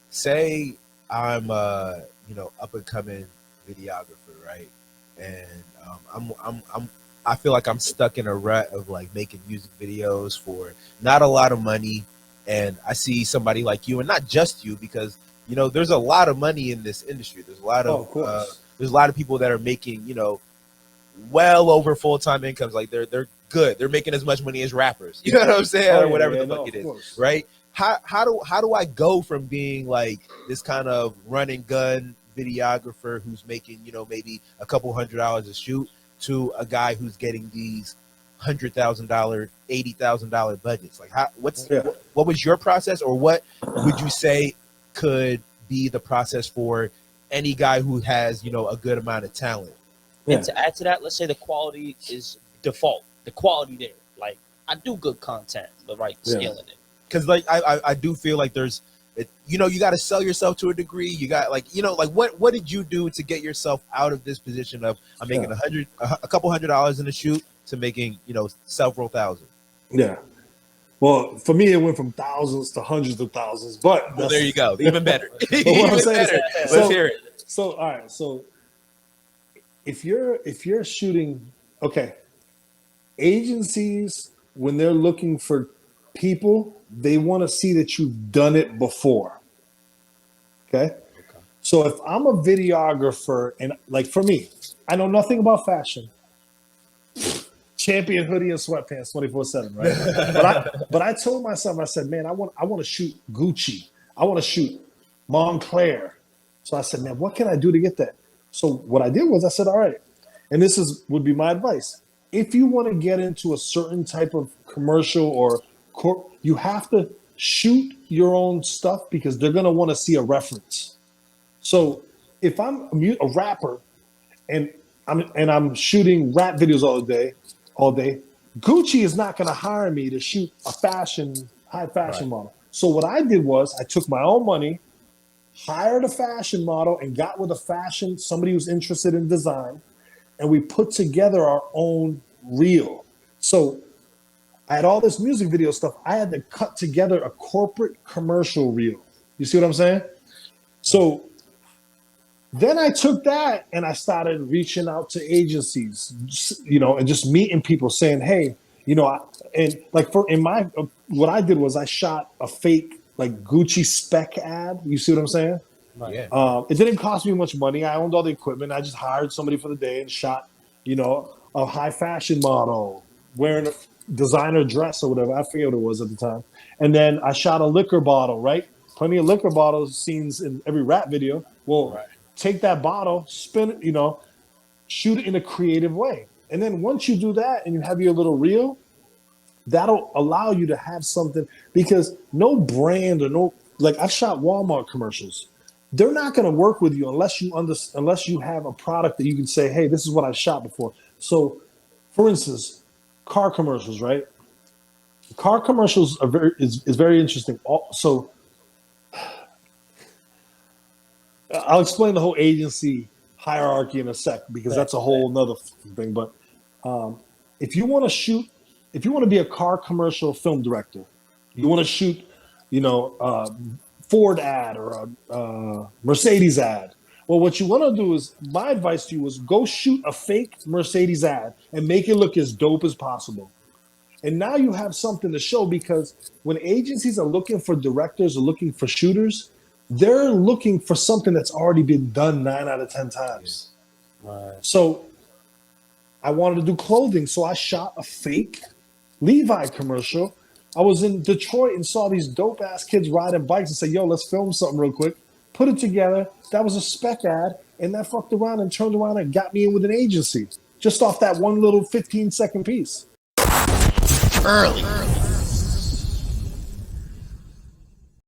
say I'm up and coming videographer, right? And I feel like I'm stuck in a rut of like making music videos for not a lot of money. And I see somebody like you, and not just you, because there's a lot of money in this industry. There's a lot of people that are making well over full-time incomes. Like they're good. They're making as much money as rappers. You know what I'm saying, or whatever the fuck it is, right? How do I go from being like this kind of run and gun videographer who's making maybe a couple $100 a shoot to a guy who's getting these $100,000, $80,000 budgets? Like, what was your process, or what would you say could be the process for any guy who has a good amount of talent? And to add to that, let's say the quality is default. The quality there, like I do good content, the right skill in it. Because like I do feel like there's, you got to sell yourself to a degree. You got like what did you do to get yourself out of this position of I'm making a couple $100 in a shoot to making several thousand? Yeah. Well, for me, it went from thousands to hundreds of thousands. But there you go, even better. But what I'm saying is, let's hear it. So all right, so if you're shooting, okay, agencies, when they're looking for people, they want to see that you've done it before. Okay? So if I'm a videographer, and like for me, I know nothing about fashion. Champion hoodie and sweatpants 24/7, right? but I told myself, I said, man, I want to shoot Gucci. I want to shoot Montclair. So I said, man, what can I do to get that? So what I did was I said, all right, and this would be my advice. If you want to get into a certain type of commercial or you have to shoot your own stuff because they're going to want to see a reference. So if I'm a rapper and I'm shooting rap videos all day, Gucci is not going to hire me to shoot a high fashion model. So what I did was I took my own money, hired a fashion model, and got with somebody who's interested in design, and we put together our own reel. So I had all this music video stuff. I had to cut together a corporate commercial reel. You see what I'm saying? So then I took that and I started reaching out to agencies, and just meeting people saying, hey, what I did was I shot a fake like Gucci spec ad. You see what I'm saying? Yeah. It didn't cost me much money. I owned all the equipment. I just hired somebody for the day and shot, a high fashion model wearing a designer dress or whatever. I forget what it was at the time. And then I shot a liquor bottle, right? Plenty of liquor bottles scenes in every rap video. Well, take that bottle, spin it, shoot it in a creative way. And then once you do that and you have your little reel, that'll allow you to have something, because no brand or I've shot Walmart commercials. They're not going to work with you unless you have a product that you can say, hey, this is what I shot before. So, for instance, car commercials, right? Car commercials is very interesting. So, I'll explain the whole agency hierarchy in a sec, because that's a whole nother thing. But if you want to be a car commercial film director, you want to shoot, Ford ad or a Mercedes ad. Well, what you want to do is, my advice to you is go shoot a fake Mercedes ad and make it look as dope as possible. And now you have something to show, because when agencies are looking for directors or looking for shooters, they're looking for something that's already been done 9 out of 10 times. Right. So I wanted to do clothing, so I shot a fake Levi commercial. I was in Detroit and saw these dope ass kids riding bikes and said, yo, let's film something real quick. Put it together. That was a spec ad, and that fucked around and turned around and got me in with an agency just off that one little 15-second piece. Early